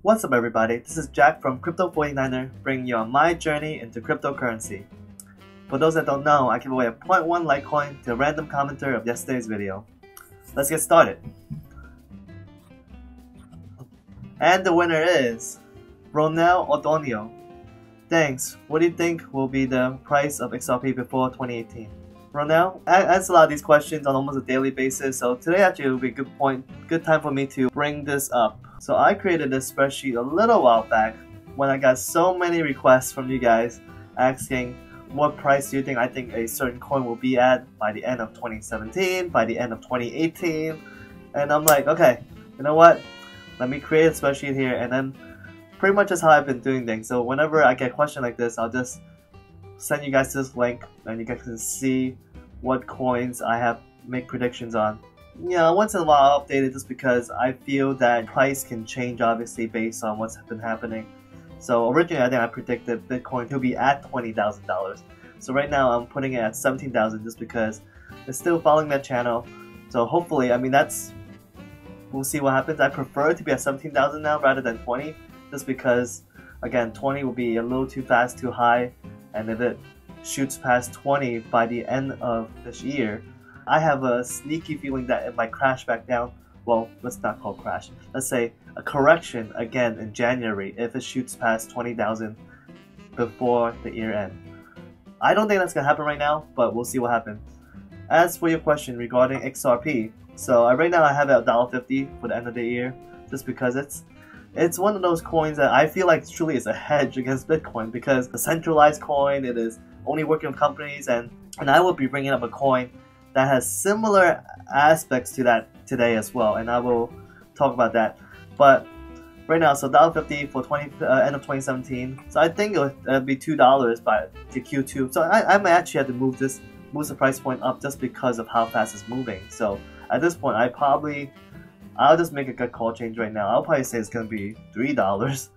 What's up everybody, this is Jack from Crypto49er bringing you on my journey into cryptocurrency. For those that don't know, I give away a 0.1 Litecoin to a random commenter of yesterday's video. Let's get started. And the winner is Ronel O'Donnell. Thanks, what do you think will be the price of XRP before 2018? Ronel, I answer a lot of these questions on almost a daily basis, so today actually will be a good time for me to bring this up. So I created this spreadsheet a little while back when I got so many requests from you guys asking what price do you think a certain coin will be at by the end of 2017, by the end of 2018, and I'm like, okay, you know what, let me create a spreadsheet here, and then pretty much that's how I've been doing things. So whenever I get a question like this, I'll just send you guys this link and you guys can see what coins I have make predictions on. Yeah, once in a while I'll update it just because I feel that price can change obviously based on what's been happening. So originally I think I predicted Bitcoin to be at $20,000. So right now I'm putting it at 17,000 just because it's still following that channel. So hopefully, I mean we'll see what happens. I prefer it to be at 17,000 now rather than 20 just because again 20 will be a little too fast, too high, and if it shoots past 20 by the end of this year, I have a sneaky feeling that it might crash back down. Well, let's not call crash. Let's say a correction again in January if it shoots past 20,000 before the year end. I don't think that's going to happen right now, but we'll see what happens. As for your question regarding XRP, so right now I have it at $1.50 for the end of the year just because it's one of those coins that I feel like truly is a hedge against Bitcoin because the centralized coin, it is only working with companies, and I will be bringing up a coin that has similar aspects to that today as well, and I will talk about that. But right now, so $1.50 for end of 2017. So I think it'll be $2 by to Q2. So I might actually have to move the price point up just because of how fast it's moving. So at this point, I'll just make a good call change right now. I'll probably say it's gonna be $3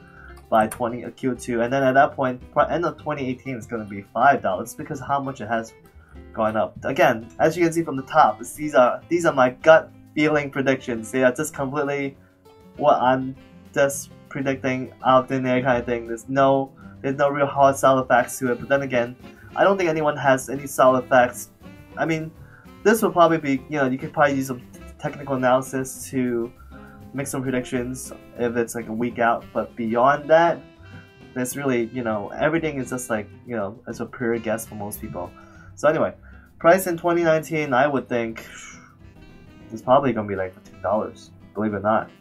by Q2, and then at that point, end of 2018, it's gonna be $5 because of how much it has gone up. Again, as you can see from the top, these are my gut feeling predictions. They are just completely what I'm just predicting out of thin air kind of thing. There's no real hard solid facts to it. But then again, I don't think anyone has any solid facts. I mean, this will probably be, you could probably use some technical analysis to make some predictions if it's like a week out. But beyond that, there's really, everything is just like, it's a pure guess for most people. So anyway, price in 2019, I would think it's probably gonna be like $15. Believe it or not,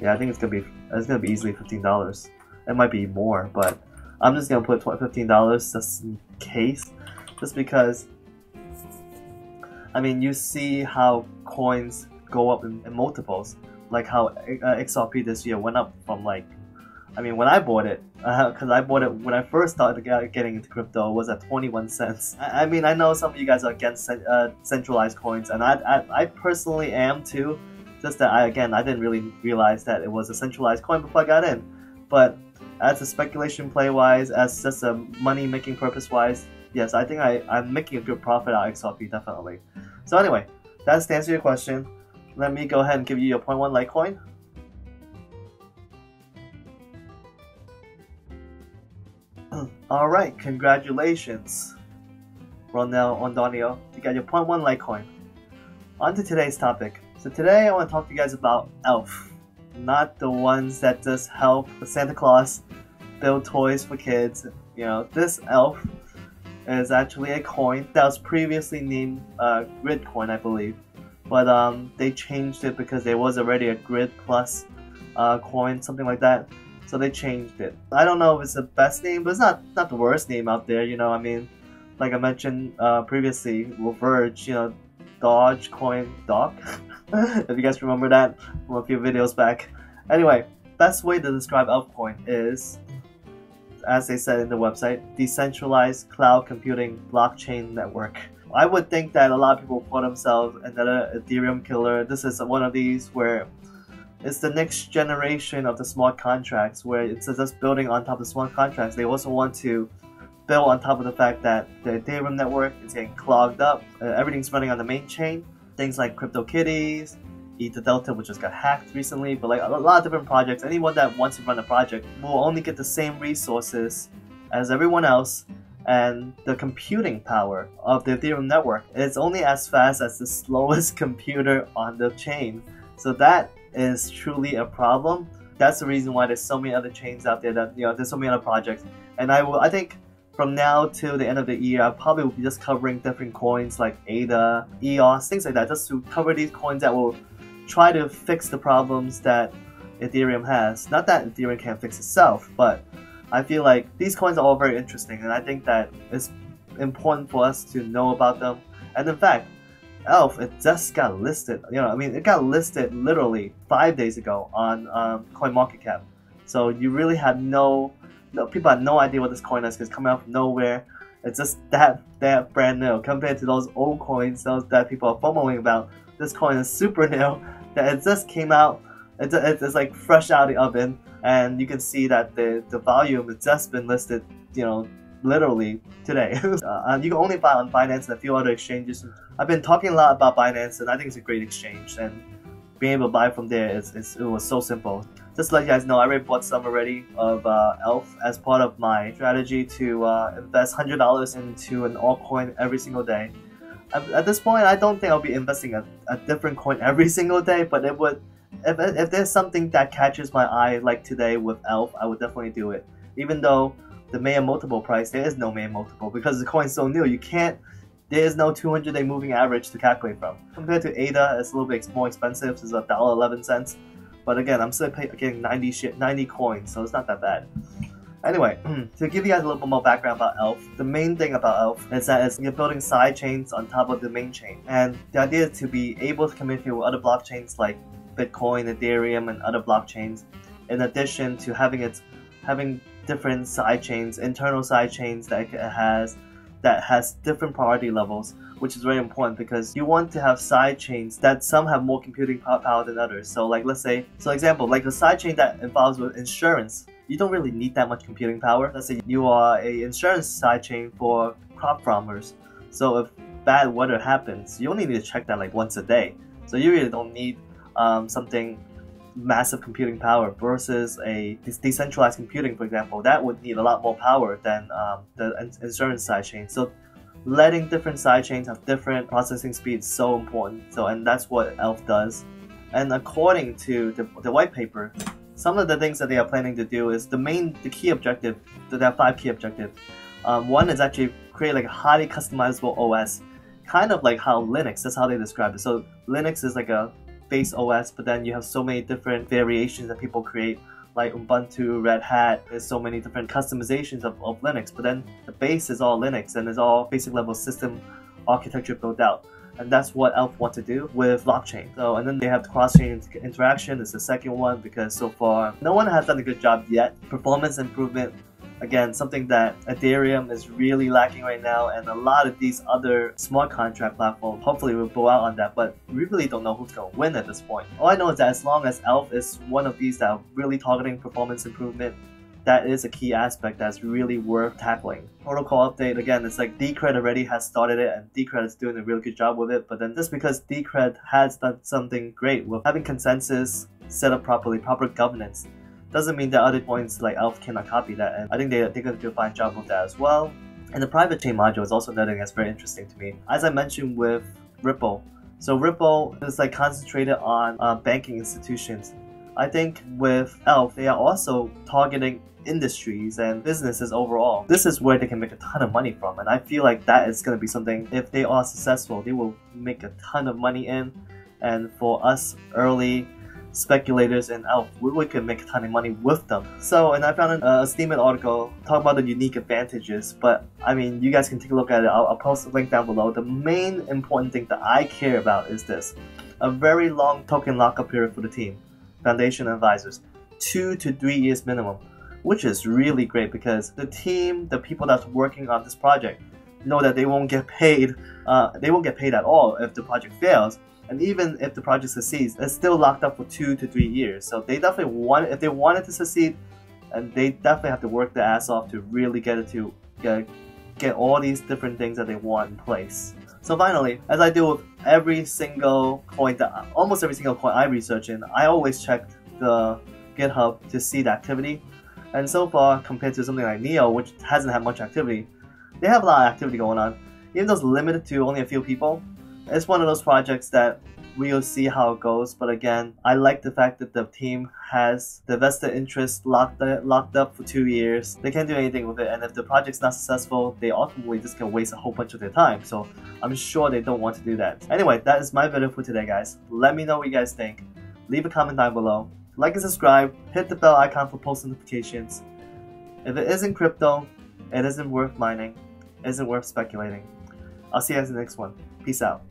yeah, I think it's gonna be easily $15. It might be more, but I'm just gonna put $15 just in case, just because. I mean, you see how coins go up in multiples, like how XRP this year went up from when I bought it, because I bought it when I first started getting into crypto, was at 21 cents. I mean, I know some of you guys are against centralized coins, and I personally am too. Just that I didn't really realize that it was a centralized coin before I got in. But as a speculation play wise, as just a money making purpose wise, yes, I think I'm making a good profit out of XRP, definitely. So anyway, that's to answer your question. Let me go ahead and give you your 0.1 Litecoin. Alright, congratulations, Ronel O'Donnell. You got your 0.1 Litecoin. On to today's topic. So today I want to talk to you guys about AELF. Not the ones that just help Santa Claus build toys for kids. This AELF is actually a coin that was previously named Grid Coin, I believe. But they changed it because there was already a Grid Plus coin, something like that. So they changed it. I don't know if it's the best name, but it's not the worst name out there. I mean, like I mentioned previously, with Verge, Dogecoin, Doc. If you guys remember that from a few videos back. Anyway, best way to describe AELF coin is, as they said in the website, decentralized cloud computing blockchain network. I would think that a lot of people call themselves another Ethereum killer. This is one of these where it's the next generation of the smart contracts, where it's just building on top of the smart contracts. They also want to build on top of the fact that the Ethereum network is getting clogged up. Everything's running on the main chain. Things like CryptoKitties, Ether Delta, which just got hacked recently, but like a lot of different projects. Anyone that wants to run a project will only get the same resources as everyone else, and the computing power of the Ethereum network is only as fast as the slowest computer on the chain. So that is truly a problem. That's the reason why there's so many other chains out there that, there's so many other projects. And I think from now till the end of the year, I probably will be just covering different coins like ADA, EOS, things like that, just to cover these coins that will try to fix the problems that Ethereum has. Not that Ethereum can't fix itself, but I feel like these coins are all very interesting, and I think that it's important for us to know about them. And in fact, ELF, it just got listed. It got listed literally 5 days ago on CoinMarketCap. So you really had people had no idea what this coin is, because it's coming out from nowhere. It's just that brand new compared to those old coins, those that people are FOMOing about. This coin is super new. That it just came out. It's like fresh out of the oven, and you can see that the volume has just been listed, literally today. You can only buy on Binance and a few other exchanges. I've been talking a lot about Binance, and I think it's a great exchange, and being able to buy from there it was so simple. Just to let you guys know, I already bought some already of ELF as part of my strategy to invest $100 into an altcoin every single day. At this point, I don't think I'll be investing a different coin every single day, but it would. If there's something that catches my eye like today with ELF, I would definitely do it. Even though the Mayer multiple price, there is no Mayer multiple because the coin's so new. There is no 200-day moving average to calculate from. Compared to ADA, it's a little bit more expensive. It's $1.11. But again, I'm still getting 90 coins, so it's not that bad. Anyway, to give you guys a little bit more background about ELF, the main thing about ELF is that you're building side chains on top of the main chain. And the idea is to be able to communicate with other blockchains like Bitcoin, Ethereum, and other blockchains, in addition to having different side chains, internal side chains that it has different priority levels, which is very important because you want to have side chains that some have more computing power than others. So like example, like a side chain that involves with insurance, you don't really need that much computing power. Let's say you are a insurance side chain for crop farmers. So if bad weather happens, you only need to check that like once a day. So you really don't need something massive computing power versus a decentralized computing, for example. That would need a lot more power than the insurance side chain. So letting different side chains have different processing speeds is so important. And that's what ELF does. And according to the white paper, some of the things that they are planning to do is the key objective. They have 5 key objectives. One is actually create like a highly customizable OS, kind of like how Linux. That's how they describe it. So Linux is like a base OS, but then you have so many different variations that people create, like Ubuntu, Red Hat. There's so many different customizations of Linux, but then the base is all Linux and it's all basic level system architecture built out. And that's what ELF want to do with blockchain. So, and then they have the cross-chain interaction is the second one, because so far no one has done a good job yet. Performance improvement, again, something that Ethereum is really lacking right now, and a lot of these other smart contract platforms hopefully will go out on that, but we really don't know who's going to win at this point. All I know is that as long as ELF is one of these that are really targeting performance improvement, that is a key aspect that's really worth tackling. Protocol update, again, it's like Decred already has started it, and Decred is doing a really good job with it, but then just because Decred has done something great with having consensus set up properly, proper governance, doesn't mean that other points like ELF cannot copy that, and I think they're going to do a fine job with that as well. And the private chain module is also another thing that's very interesting to me. As I mentioned with Ripple, so Ripple is like concentrated on banking institutions. I think with ELF, they are also targeting industries and businesses overall. This is where they can make a ton of money from, and I feel like that is going to be something, if they are successful, they will make a ton of money in, and for us early speculators in ELF, we could make a ton of money with them. So, and I found a Steemit article talking about the unique advantages, but I mean, you guys can take a look at it. I'll post a link down below. The main important thing that I care about is this: a very long token lockup period for the team, foundation advisors, 2 to 3 years minimum, which is really great because the team, the people that's working on this project, know that they won't get paid. They won't get paid at all if the project fails. And even if the project succeeds, it's still locked up for 2 to 3 years. So they definitely if they wanted to succeed, and they definitely have to work their ass off to really get it to get all these different things that they want in place. So finally, as I do with every single coin almost every single coin I research in, I always check the GitHub to see the activity. And so far, compared to something like Neo, which hasn't had much activity, they have a lot of activity going on. Even though it's limited to only a few people, it's one of those projects that we'll see how it goes. But again, I like the fact that the team has the vested interest locked up for 2 years. They can't do anything with it, and if the project's not successful, they ultimately just can waste a whole bunch of their time. So I'm sure they don't want to do that. Anyway, that is my video for today, guys. Let me know what you guys think. Leave a comment down below. Like and subscribe. Hit the bell icon for post notifications. If it isn't crypto, it isn't worth mining. It isn't worth speculating. I'll see you guys in the next one. Peace out.